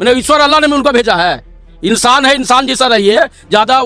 मैंने ईश्वर अल्लाह ने उनको भेजा है। इंसान है, इंसान जैसा रहिए। ज्यादा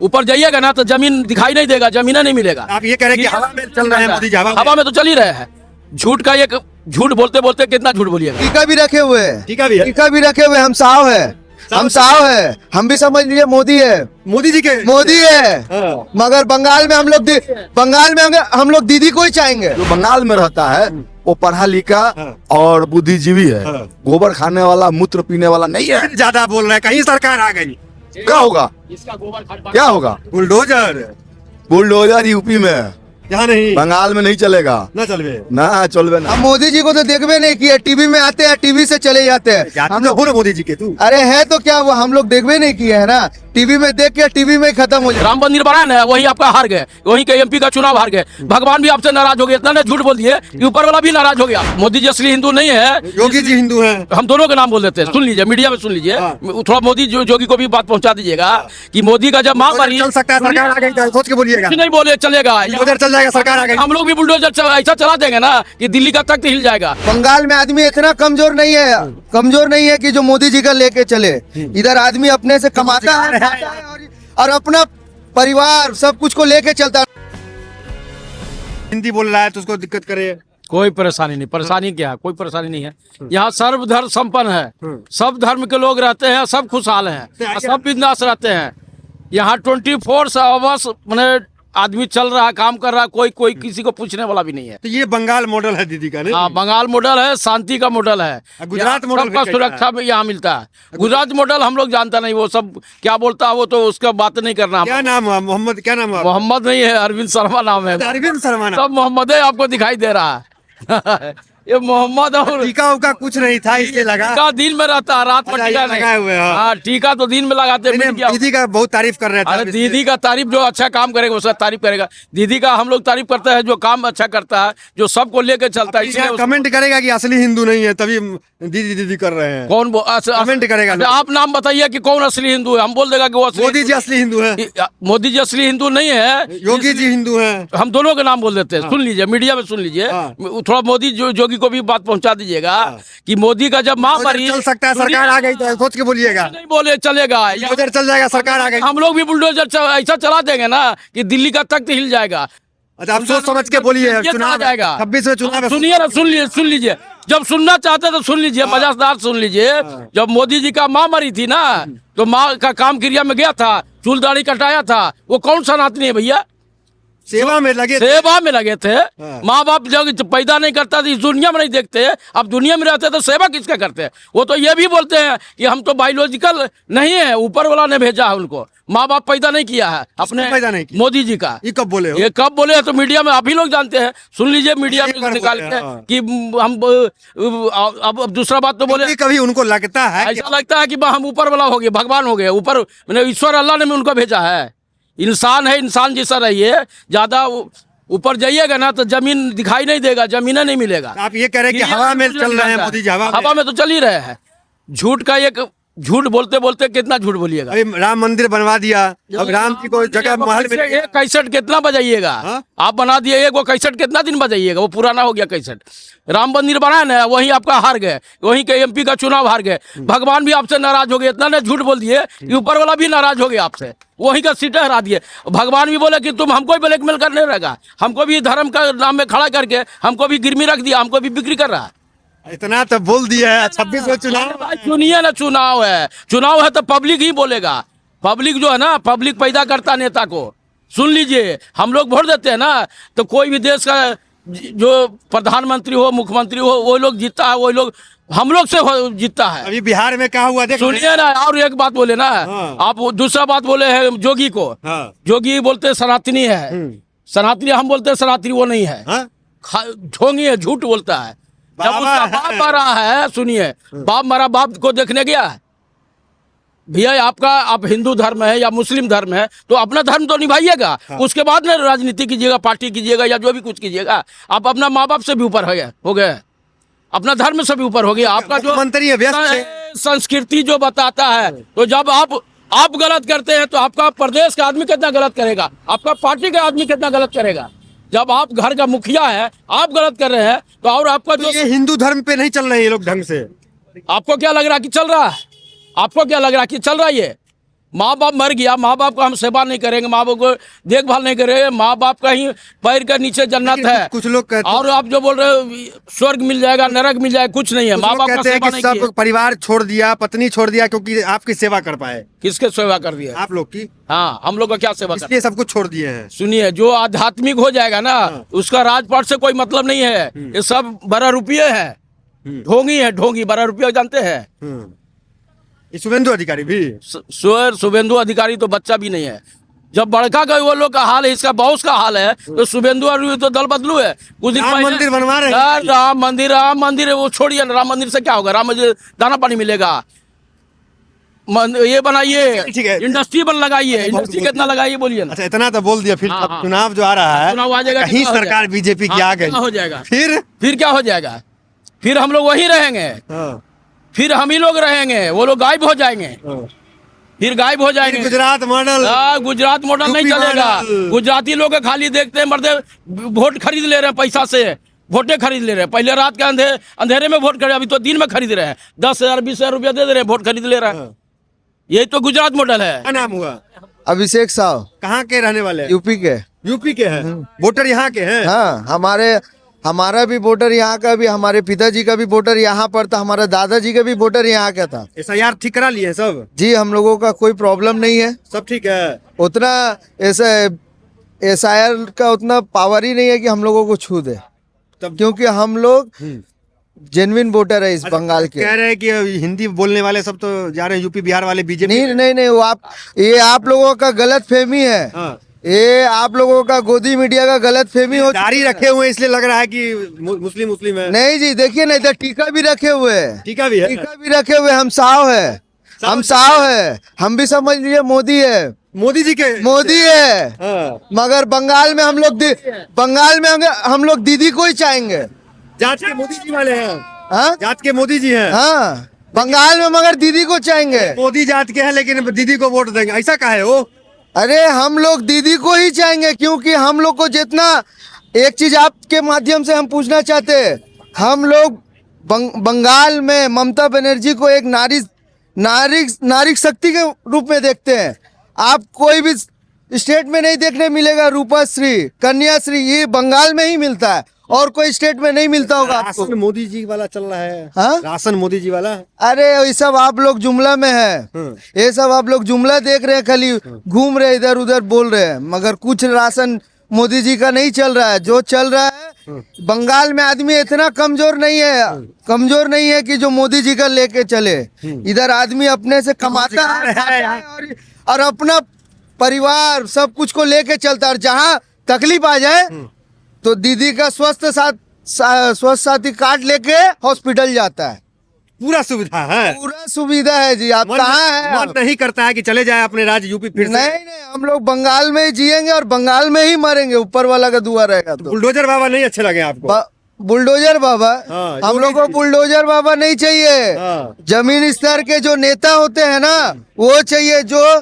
ऊपर जाइएगा ना तो जमीन दिखाई नहीं देगा, जमीन नहीं मिलेगा। आप ये कह रहे हैं कि हवा में चल रहे हैं मोदी जी, हवा में तो चल ही रहे हैं। झूठ का एक झूठ बोलते बोलते कितना झूठ बोलिएगा। टीका भी रखे हुए हैं, टीका भी है, टीका भी रखे हुए हैं। हम साव है, हम साव है, हम भी समझ लीजिए मोदी है, मोदी जी के मोदी है। हाँ। मगर बंगाल में हम लोग दीदी को ही चाहेंगे। जो बंगाल में रहता है वो पढ़ा लिखा हाँ। और बुद्धिजीवी है। हाँ। गोबर खाने वाला, मूत्र पीने वाला नहीं है। ज्यादा बोल रहे हैं, कहीं सरकार आ गई, क्या होगा, इसका गोबर क्या होगा? बुलडोजर बुलडोजर यूपी में, यहाँ नहीं, बंगाल में नहीं चलेगा न चलवे। ना, चलवे ना। हम मोदी जी को तो देखबे नहीं किए, टीवी में आते हैं, टीवी से चले जाते हैं। हम लोग मोदी जी के तू अरे है तो क्या, वो हम लोग देखबे नहीं किए है ना, टीवी में देख के टीवी में खत्म हो जाए। राम मंदिर बनाया ना, वही आपका हार गए, वही के एमपी का चुनाव हार गए। भगवान भी आपसे नाराज हो गए, इतना ने झूठ बोल दिए कि ऊपर वाला भी नाराज हो गया। मोदी जी असली हिंदू नहीं है, योगी जी हिंदू हैं। हम दोनों के नाम बोल देते हैं। सुन लीजिए, मीडिया में सुन लीजिए, थोड़ा मोदी जोगी को भी बात पहुंचा दीजिएगा कि मोदी का जब माँ मरी, चल सकता है, सरकार आ गई तो सोच के बोलिएगा। कुछ नहीं बोले चलेगा, बुलडोजर चल जाएगा, सरकार आ गई। हम लोग भी बुलडोजर ऐसा चला देंगे ना कि दिल्ली का तख्त हिल जाएगा। बंगाल में आदमी इतना कमजोर नहीं है कि जो मोदी जी का लेके चले। इधर आदमी अपने से कमाता है, खाता है और अपना परिवार सब कुछ को लेके चलता है। हिंदी बोल रहा है तो उसको दिक्कत करे। कोई परेशानी नहीं, परेशानी क्या है, कोई परेशानी नहीं है। यहाँ सर्वधर्म संपन्न है, सब धर्म के लोग रहते हैं, सब खुशहाल हैं और सब बिंदास रहते हैं। यहाँ 24 आवर्स मैंने आदमी चल रहा है, काम कर रहा है, कोई किसी को पूछने वाला भी नहीं है। तो ये बंगाल मॉडल है दीदी का, नहीं? हाँ, बंगाल मॉडल है, शांति का मॉडल है। गुजरात मॉडल सबका भी सुरक्षा में यहाँ मिलता है। गुजरात मॉडल हम लोग जानता नहीं, वो सब क्या बोलता है वो तो उसका बात नहीं करना। क्या नाम है मोहम्मद, क्या नाम है? मोहम्मद नहीं है, अरविंद शर्मा नाम है। अरविंद शर्मा नाम। सब मोहम्मद है, आपको दिखाई दे रहा है। ये मोहम्मद और टीका उका कुछ नहीं था, इसलिए लगा। टीका दिन में रहता है, रात में अच्छा, टीका ये नहीं। लगाए हुए हैं। हाँ, टीका तो दिन में लगाते हैं। नहीं, दीदी का बहुत तारीफ कर रहे थे। अरे दीदी का तारीफ, जो अच्छा काम करेगा उसका तारीफ करेगा। दीदी का हम लोग तारीफ करते हैं, जो काम अच्छा करता है, जो सबको लेके चलता है। इसलिए कमेंट करेगा कि असली हिंदू नहीं है, तभी दीदी दीदी कर रहे हैं। कौन कमेंट करेगा लोग। आप नाम बताइए कि कौन असली हिंदू है, हम बोल देगा कि वो असली मोदी जी असली हिंदू है, मोदी जी असली हिंदू नहीं है, योगी जी हिंदू हैं। हम दोनों के नाम बोल देते हैं। सुन लीजिए, मीडिया में सुन लीजिए, थोड़ा मोदी जोगी को भी बात पहुंचा दीजिएगा कि मोदी का जब माँ मरी, चल सकता है, सरकार आ गई तो सोच के बोलिएगा। नहीं बोले चलेगा, बुलडोजर चल जाएगा, सरकार आ गई। हम लोग भी बुलडोजर ऐसा चला देंगे ना कि दिल्ली का तख्त हिल जाएगा। अच्छा, आप सोच समझ के बोलिए। ये चुनाव कहा जाएगा 26 में चुनाव है। सुनिए ना, सुन लीजिए, जब सुनना चाहते तो सुन लीजिए, मजाकदार सुन लीजिए। जब मोदी जी का माँ मरी थी ना, तो माँ का काम क्रिया में गया था, चूल दाढ़ी कटाया था। वो कौन सनातनी है भैया? सेवा में लगे, सेवा में लगे थे। माँ बाप जब पैदा नहीं करता तो इस दुनिया में नहीं देखते, अब दुनिया में रहते तो सेवा किसका करते हैं? वो तो ये भी बोलते हैं कि हम तो बायोलॉजिकल नहीं है, ऊपर वाला ने भेजा है उनको, माँ बाप पैदा नहीं किया है अपने। पैदा नहीं किया? मोदी जी का। ये कब बोले हो? ये कब बोले? तो मीडिया में आप ही लोग जानते हैं, सुन लीजिए, मीडिया में निकाल के कि हम अब दूसरा बात तो बोले। कभी उनको लगता है, ऐसा लगता है कि हम ऊपर वाला हो गए, भगवान हो गए ऊपर, मैंने ईश्वर अल्लाह ने उनको भेजा है। इंसान है, इंसान जैसा रहिए। ज्यादा ऊपर जाइएगा ना तो जमीन दिखाई नहीं देगा, जमीन नहीं मिलेगा। आप ये कह रहे हैं कि हवा में चल रहे हैं मोदी जी, हवा में तो चल ही रहे हैं। झूठ का एक झूठ बोलते बोलते कितना झूठ बोलिएगा। अभी राम मंदिर बनवा दिया, अब राम जी को जगह महल में। एक कैसेट कितना बजाइएगा? आप बना दिए एक, वो कैसेट कितना दिन बजाइएगा? वो पुराना हो गया कैसेट। राम मंदिर बनाया ना, वही आपका हार गए, वही के एमपी का चुनाव हार गए। भगवान भी आपसे नाराज हो गए, इतना ने झूठ बोल दिए कि ऊपर वाला भी नाराज हो गया आपसे, वही का सीटें हरा दिए। भगवान भी बोले कि तुम हमको ब्लैकमेल करने रहेगा, हमको भी धर्म का नाम में खड़ा करके हमको भी गिरमी रख दिया, हमको भी बिक्री कर रहा है। इतना तो बोल दिया है। 26 में चुनाव, सुनिए ना, चुनाव है तो पब्लिक ही बोलेगा। पब्लिक जो है ना, पब्लिक पैदा करता नेता को। सुन लीजिए, हम लोग वोट देते हैं ना, तो कोई भी देश का जो प्रधानमंत्री हो, मुख्यमंत्री हो, वो लोग जीतता है, वो लोग हम लोग से जीतता है। अभी बिहार में क्या हुआ देख। सुनिए ना, और एक बात बोले ना, आप दूसरा बात बोले है जोगी को। जोगी बोलते सनातनी है, सनातनी, हम बोलते सनातनी वो नहीं है, ढोंगी है, झूठ बोलता है। जब उसका बाप मरा है, सुनिए, बाप मरा, बाप को देखने गया है भैया। आपका आप हिंदू धर्म है या मुस्लिम धर्म है तो अपना धर्म तो निभाइएगा, उसके बाद में राजनीति कीजिएगा, पार्टी कीजिएगा या जो भी कुछ कीजिएगा। आप अपना माँ बाप से भी ऊपर हो गए, अपना धर्म से भी ऊपर हो गया। आपका जो मंत्री है व्यस्त संस्कृति जो बताता है, तो जब आप गलत करते हैं तो आपका प्रदेश का आदमी कितना गलत करेगा, आपका पार्टी का आदमी कितना गलत करेगा। जब आप घर का मुखिया है, आप गलत कर रहे हैं तो और आपका तो ये हिंदू धर्म पे नहीं चल रहे हैं ये लोग ढंग से। आपको क्या लग रहा है कि चल रहा है? आपको क्या लग रहा है कि चल रहा है ये? माँ बाप मर गया, माँ बाप का हम सेवा नहीं करेंगे, माँ बाप को देखभाल नहीं करेंगे, माँ बाप का ही पैर के नीचे जन्नत है। कुछ लोग कहते और आप जो बोल रहे हो स्वर्ग मिल जाएगा, नरक मिल जाएगा, कुछ नहीं है। माँ बाप का कहते हैं सेवा कि नहीं सब किए। परिवार छोड़ दिया, पत्नी छोड़ दिया क्योंकि आपकी सेवा कर पाए। किसके सेवा कर दिया? आप लोग की, हाँ, हम लोग का क्या सेवा कर? इसलिए सब कुछ छोड़ दिए हैं। सुनिए, जो आध्यात्मिक हो जाएगा ना, उसका राजपाट से कोई मतलब नहीं है। ये सब बड़ा रुपये है, ढोंगी है, ढोंगी। बड़ा रुपया जानते हैं? ये शुभेंदु अधिकारी भी शुभेंदु अधिकारी तो बच्चा भी नहीं है। जब बड़का का वो लोग का हाल है, इसका बॉस का हाल है, तो शुभेंदु और तो दल बदलू है। कुछ दिन राम पहले मंदिर बनवा रहे हैं। यार, राम मंदिर है, वो छोड़िए ना। राम मंदिर से क्या होगा? राम मंदिर दाना पानी मिलेगा। ये बनाइए, ठीक है। इंडस्ट्री लगाइए। इंडस्ट्री कितना लगाइए बोलिए ना। अच्छा, इतना तो बोल दिया। फिर हाँ, अब हाँ। चुनाव जो आ रहा है, चुनाव आ जाएगा, कहीं कितना हो सरकार जाएगा? बीजेपी की हाँ, आ गई, कितना हो जाएगा? फिर क्या हो जाएगा? फिर हम लोग वही रहेंगे, हाँ, फिर हम ही लोग रहेंगे, वो लोग गायब हो जाएंगे। हाँ। फिर गायब हो जाएंगे। गुजरात मॉडल, गुजरात मॉडल नहीं यूपी चलेगा। मॉडल। गुजराती लोग खाली देखते हैं, मर्दे वोट खरीद ले रहे हैं पैसा से, वोटे खरीद ले रहे हैं। पहले रात के अंधेरे में वोट खरीद, अभी तो दिन में खरीद रहे हैं। 10,000 20,000 रुपया दे रहे हैं, वोट खरीद ले रहे हैं। यही तो गुजरात मॉडल है। क्या नाम हुआ? अभिषेक साव, कहाँ के रहने वाले हैं? यूपी के। यूपी के हैं, वोटर यहाँ के हैं। हाँ, हमारा भी वोटर यहाँ का भी, हमारे पिताजी का भी वोटर यहाँ पर था, हमारा दादाजी का भी वोटर यहाँ का था। SIR ठीक करा लिए हैं सब? जी, हम लोगों का कोई प्रॉब्लम नहीं है, सब ठीक है। उतना ऐसा SIR का उतना पावर ही नहीं है कि हम लोगों को छू दे, तब क्योंकि हम लोग जेन्युइन वोटर है इस बंगाल के। कह रहे हैं कि हिंदी बोलने वाले सब तो जा रहे हैं, यूपी बिहार वाले बीजेपी। नहीं, वो ये आप लोगों का गलत फहमी है। हाँ। ये आप लोगों का गोदी मीडिया का गलत फहमी हो दाढ़ी रखे हुए हैं, इसलिए लग रहा है कि मुस्लिम है। नहीं जी, देखिए ना, इधर टीका भी रखे हुए हैं, टीका भी है। टीका भी रखे हुए। हम साव है, हम भी समझ लिए मोदी है, मोदी जी के मोदी है। हाँ। मगर बंगाल में हम लोग दीदी को ही चाहेंगे। जाट के मोदी जी वाले हैं। हाँ जाट के मोदी जी हैं। हाँ, बंगाल में मगर दीदी को चाहेंगे। मोदी जाट के हैं लेकिन दीदी को वोट देंगे, ऐसा कहा है वो? अरे हम लोग दीदी को ही चाहेंगे, क्योंकि हम लोग को जितना, एक चीज आपके माध्यम से हम पूछना चाहते हैं, हम लोग बंगाल में ममता बनर्जी को एक नारी शक्ति के रूप में देखते हैं। आप कोई भी स्टेट में नहीं देखने मिलेगा रूपाश्री, कन्याश्री, ये बंगाल में ही मिलता है, और कोई स्टेट में नहीं मिलता होगा आपको। राशन मोदी जी वाला चल रहा है। हाँ? राशन मोदी जी वाला। अरे ये सब आप लोग जुमला में है, ये सब आप लोग जुमला देख रहे हैं, खाली घूम रहे इधर उधर बोल रहे हैं, मगर कुछ राशन मोदी जी का नहीं चल रहा है। जो चल रहा है, बंगाल में आदमी इतना कमजोर नहीं है कि जो मोदी जी का लेके चले। इधर आदमी अपने से कमाता है और अपना परिवार सब कुछ को लेके चलता है, और जहाँ तकलीफ आ जाए तो दीदी का स्वास्थ्य साथी कार्ड लेके हॉस्पिटल जाता है। पूरा सुविधा है, पूरा सुविधा है जी। आप कहाँ हैं? मन नहीं करता है कि चले जाए अपने राज्य यूपी फिर से? नहीं, हम लोग बंगाल में ही जिएंगे और बंगाल में ही मरेंगे, ऊपर वाला का दुआ रहेगा। तो बुलडोजर बाबा नहीं अच्छे लगे आपको? बुलडोजर बाबा, हाँ, हम लोग को बुलडोजर बाबा नहीं चाहिए। हाँ। जमीन स्तर के जो नेता होते हैं ना, वो चाहिए, जो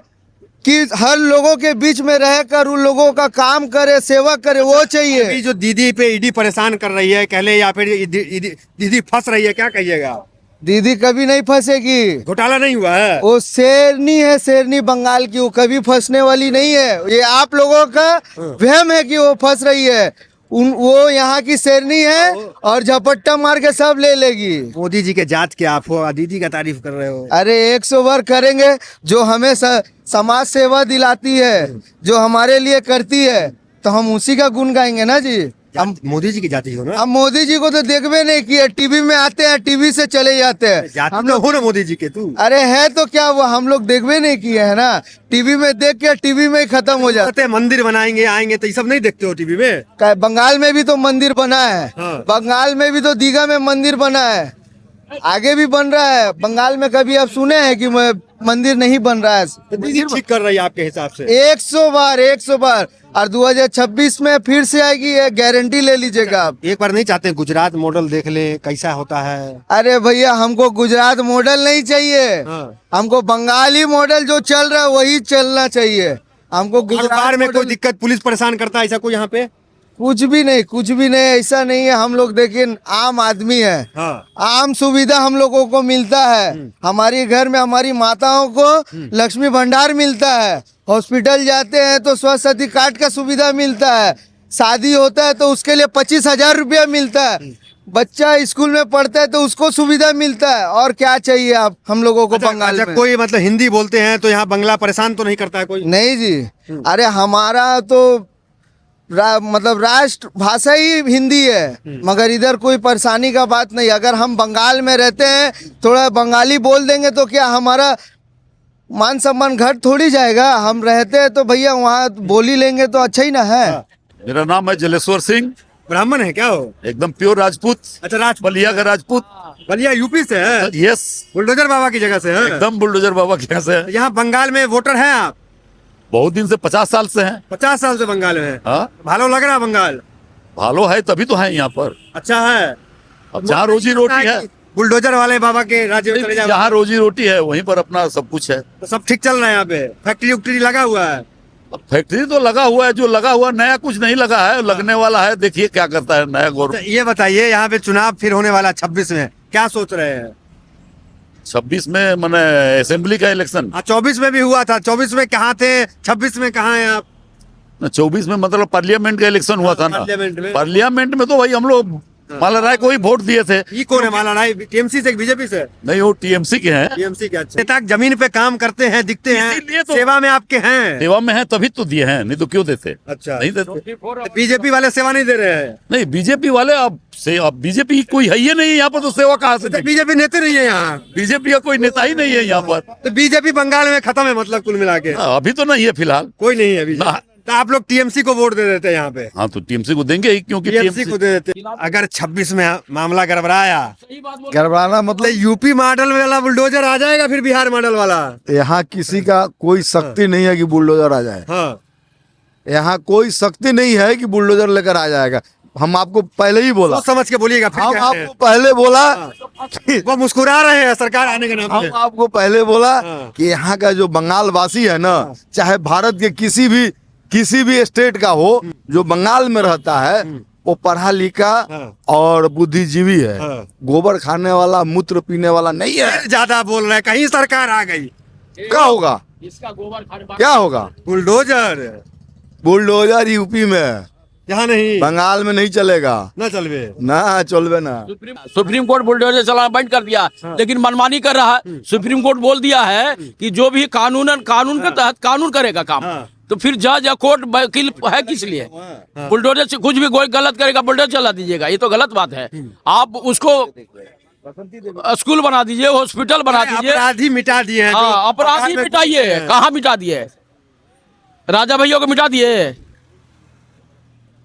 कि हर लोगों के बीच में रहकर उन लोगों का काम करे, सेवा करे, वो चाहिए। अभी जो दीदी पे ईडी परेशान कर रही है, कहले, या फिर दीदी फंस रही है, क्या कहिएगा? दीदी कभी नहीं फंसेगी, घोटाला नहीं हुआ है। वो शेरनी है, शेरनी बंगाल की, वो कभी फंसने वाली नहीं है। ये आप लोगों का वहम है कि वो फंस रही है। वो यहाँ की शेरनी है और झपट्टा मार के सब ले लेगी। मोदी जी के जात के आप हो, दीदी का तारीफ कर रहे हो। अरे 100 बार करेंगे। जो हमें समाज सेवा दिलाती है, जो हमारे लिए करती है, तो हम उसी का गुण गाएंगे ना जी। हम मोदी जी की जाति हो ना? हम मोदी जी को तो देखबे नहीं किए, टीवी में आते हैं, टीवी से चले जाते हैं। जाति हम तो हो ना मोदी जी के तू? अरे है तो क्या, वो हम लोग देखबे नहीं किए है ना, टीवी में देख के टीवी में ही खत्म हो जाते। कहते हैं मंदिर बनाएंगे, आएंगे, तो ये सब नहीं देखते हो टीवी में? बंगाल में भी तो मंदिर बना है। हाँ। बंगाल में भी तो दीघा में मंदिर बना है, आगे भी बन रहा है। बंगाल में कभी आप सुने हैं कि मंदिर नहीं बन रहा है? तो दीदी ठीक कर रही है आपके हिसाब से? 100 बार। और 2026 में फिर से आएगी, ये गारंटी ले लीजिएगा आप। एक बार नहीं चाहते गुजरात मॉडल देख ले कैसा होता है? अरे भैया, हमको गुजरात मॉडल नहीं चाहिए। हाँ। हमको बंगाली मॉडल जो चल रहा है वही चलना चाहिए। हमको गुजरात में कोई मॉडल- दिक्कत, पुलिस परेशान करता है ऐसा कोई यहाँ पे? कुछ भी नहीं, कुछ भी नहीं, ऐसा नहीं है। हम लोग देखिए आम आदमी है, हाँ। आम सुविधा हम लोगों को मिलता है। हमारी घर में हमारी माताओं को लक्ष्मी भंडार मिलता है, हॉस्पिटल जाते हैं तो स्वास्थ्य साथी कार्ड का सुविधा मिलता है, शादी होता है तो उसके लिए 25,000 रुपया मिलता है, बच्चा स्कूल में पढ़ता है तो उसको सुविधा मिलता है। और क्या चाहिए आप हम लोगों को बंगाल में? कोई मतलब हिंदी बोलते हैं तो यहाँ बंगला परेशान तो नहीं करता है कोई? नहीं जी, अरे हमारा तो मतलब राष्ट्र भाषा ही हिंदी है, मगर इधर कोई परेशानी का बात नहीं। अगर हम बंगाल में रहते हैं, थोड़ा बंगाली बोल देंगे तो क्या हमारा मान सम्मान घट थोड़ी जाएगा? हम रहते हैं तो भैया वहाँ बोली लेंगे तो अच्छा ही ना है। मेरा नाम है जलेश्वर सिंह, ब्राह्मण है क्या हो? एकदम प्योर राजपूत, अच्छा, राजपूत। बलिया का राजपूत। बलिया यूपी से है? यस, बुलडोजर बाबा की जगह से है? एकदम बुलडोजर बाबा के यहाँ से है। यहाँ बंगाल में वोटर हैं आप? बहुत दिन से, 50 साल से हैं। 50 साल से बंगाल में है? हाँ, भालो लग रहा है बंगाल? भालो है तभी तो है यहाँ पर। अच्छा है। अब जहाँ रोजी रोटी है, बुलडोजर वाले बाबा के राज्य में चले जाओ, जहाँ रोजी रोटी है वहीं पर अपना सब कुछ है। तो सब ठीक चल रहा है यहाँ पे? फैक्ट्री उक्ट्री लगा हुआ है? अब फैक्ट्री तो लगा हुआ है, जो लगा हुआ नया कुछ नहीं लगा है, लगने वाला है। देखिए क्या करता है नया तो गवर्नमेंट। ये बताइए, यहाँ पे चुनाव फिर होने वाला 26 में, क्या सोच रहे हैं? 26 में मैंने असेंबली का इलेक्शन, 24 में भी हुआ था, 24 में कहाँ थे, 26 में कहाँ हैं आप? 24 में मतलब पार्लियामेंट का इलेक्शन हुआ था ना। पार्लियामेंट में? पार्लियामेंट में तो भाई हम लोग माला राय को ही वोट दिए थे। ये कौन है माला राय? टीएमसी से, बीजेपी से? नहीं, वो टीएमसी के हैं। टीएमसी के। अच्छा, नेता जमीन पे काम करते हैं, दिखते हैं, इसीलिए तो- सेवा में आपके हैं। सेवा में है तभी तो दिए हैं, नहीं तो क्यों देते? अच्छा। नहीं देते। बीजेपी वाले सेवा नहीं दे रहे हैं? नहीं, बीजेपी वाले अब बीजेपी कोई है ही नहीं यहाँ पर, तो सेवा कहाँ से देंगे? बीजेपी नेता नहीं है यहाँ? बीजेपी का कोई नेता ही नहीं है यहाँ पर। तो बीजेपी बंगाल में खत्म है मतलब कुल मिला के? हाँ, अभी तो नहीं है फिलहाल। कोई नहीं है अभी? ना। तो आप लोग टीएमसी को वोट दे देते हैं यहाँ पे? हाँ, तो टीएमसी को देंगे ही, क्योंकि टीएमसी को दे देते। अगर 26 में मामला गड़बड़ाया, गड़बड़ाना मतलब यूपी मॉडल वाला बुलडोजर आ जाएगा, फिर बिहार मॉडल वाला? यहाँ किसी का कोई शक्ति नहीं है कि बुलडोजर आ जाए। हाँ। यहाँ कोई शक्ति नहीं है कि बुलडोजर लेकर आ जाएगा। हम आपको पहले ही बोला, सोच समझ के बोलिएगा। फिर हम क्या है? आपको पहले बोला, वो मुस्कुरा रहे हैं सरकार आने के नाम पे। हम आपको पहले बोला हाँ। कि यहाँ का जो बंगाल वासी है ना, चाहे भारत के किसी भी स्टेट का हो, जो बंगाल में रहता है वो पढ़ा लिखा हाँ। और बुद्धिजीवी है। हाँ। गोबर खाने वाला, मूत्र पीने वाला नहीं है। ज्यादा बोल रहे हैं, कहीं सरकार आ गई। क्या होगा? इसका गोबर खाने क्या होगा? बुलडोजर बुलडोजर यूपी में है, यहाँ नहीं, बंगाल में नहीं चलेगा। ना चलवे। ना चलवे ना। सुप्रीम कोर्ट बुलडोजर चलाना बंद कर दिया, लेकिन मनमानी कर रहा है। सुप्रीम कोर्ट बोल दिया है कि जो भी कानून के तहत कानून करेगा काम, तो फिर जज या कोर्ट वकील है किस लिए? बुलडोजर से कुछ भी कोई गलत करेगा, बुलडोजर चला दीजिएगा, ये तो गलत बात है। आप उसको स्कूल बना दीजिए, हॉस्पिटल बना दीजिए। अपराधी मिटा दिए हैं। हाँ, अपराधी मिटाइए। कहाँ मिटा दिए? राजा भैया को मिटा दिए,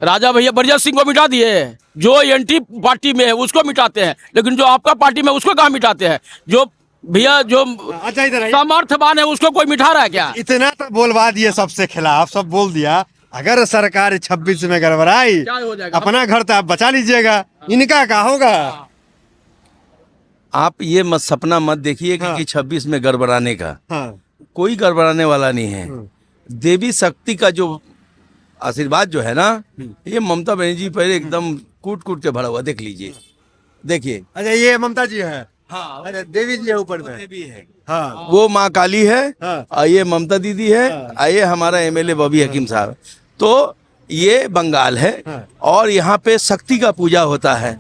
राजा भैया बरिया सिंह को मिटा दिए। जो एंटी पार्टी में है उसको मिटाते हैं, लेकिन जो आपका पार्टी में उसको कहाँ मिटाते हैं? जो भैया जो अच्छा, इधर आइए। सामर्थ्यवान है उसको कोई मिटा रहा है क्या? इतना तो बोलवा दिए, सबसे खिलाफ सब बोल दिया। अगर सरकार 26 में गड़बड़ाई, क्या हो जाएगा? अपना घर तो आप बचा लीजिएगा, इनका क्या होगा? आप ये मत सपना मत देखिए कि 26 में गड़बड़ाने का। हाँ। कोई गड़बड़ाने वाला नहीं है। देवी शक्ति का जो आशीर्वाद जो है ना, ये ममता बनर्जी पर एकदम कूट कूट के भरा हुआ, देख लीजिए, देखिए। अच्छा, ये ममता जी है? हाँ, अच्छा, देवी जी है ऊपर में? देवी है। हाँ। वो माँ काली है, हाँ। और ये ममता दीदी है, और ये हमारा एमएलए बॉबी हकीम साहब। तो ये बंगाल है, और यहाँ पे शक्ति का पूजा होता है।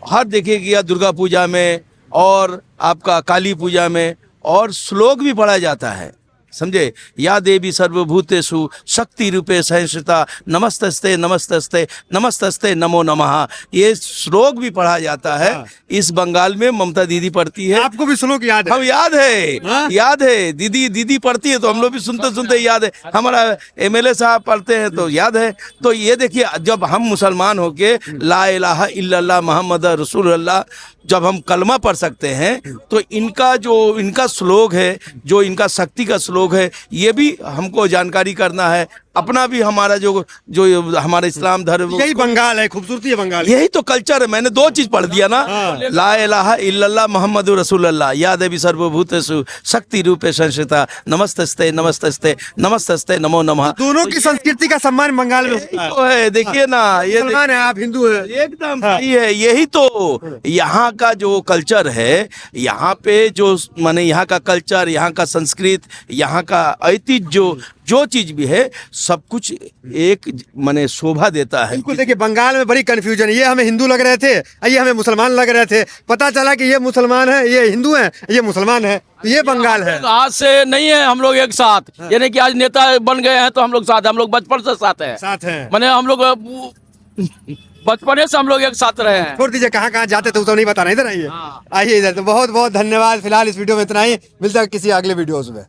हर देखिए दुर्गा पूजा में और आपका काली पूजा में, और श्लोक भी पढ़ा जाता है, समझे? या देवी सर्वभूतेषु शक्ति रूपे संस्थिता नमस्तस्ते नमस्तस्ते नमस्तस्ते नमो नमः, ये श्लोक भी पढ़ा जाता है। इस बंगाल में ममता दीदी पढ़ती है। आपको भी श्लोक याद है? हम याद है, याद है। दीदी पढ़ती है तो हम लोग भी सुनते सुनते याद है। हमारा एमएलए साहब पढ़ते हैं तो याद है। तो ये देखिए, जब हम मुसलमान होके ला इलाहा इल्लल्लाह मोहम्मद रसूलुल्लाह जब हम कलमा पढ़ सकते हैं, तो इनका श्लोक है, जो इनका शक्ति का श्लोक है, ये भी हमको जानकारी करना है। अपना भी हमारा जो जो हमारा इस्लाम धर्म, यही बंगाल है, खूबसूरती है बंगाल। यही तो कल्चर है। मैंने 2 चीज पढ़ दिया ना, ला इलाहा इल्लल्लाह मुहम्मदुर रसूलुल्लाह, या देवी सर्वभूतेषु शक्ति रूपे संस्थिता, नमस्तस्ते नमस्तस्ते नमस्तस्ते नमो नमः। दोनों की संस्कृति का सम्मान बंगाल में होता है। तो है, देखिए ना, ये मुसलमान है, आप हिंदू है। एकदम सही है। यही तो यहाँ का जो कल्चर है, यहाँ पे जो माने यहाँ का कल्चर, यहाँ का संस्कृत, यहाँ का ऐतिह्य, जो चीज भी है, सब कुछ एक माने शोभा देता है। बिल्कुल, देखिए बंगाल में बड़ी कंफ्यूजन है। ये हमें हिंदू लग रहे थे, ये हमें मुसलमान लग रहे थे, पता चला कि ये मुसलमान है, ये हिंदू है, ये मुसलमान है। तो ये बंगाल है। आज से नहीं है हम लोग एक साथ, यानी कि आज नेता बन गए हैं तो हम लोग साथ हैं। हम लोग बचपन से साथ हैं, साथ हैं। मैंने हम लोग बचपने से हम लोग एक साथ रहे हैं। छोड़ दीजिए, कहाँ कहाँ जाते थे वो तो नहीं बताना। इधर आइए, आइए इधर। तो बहुत बहुत धन्यवाद। फिलहाल इस वीडियो में इतना ही, मिलता है किसी अगले वीडियोस में।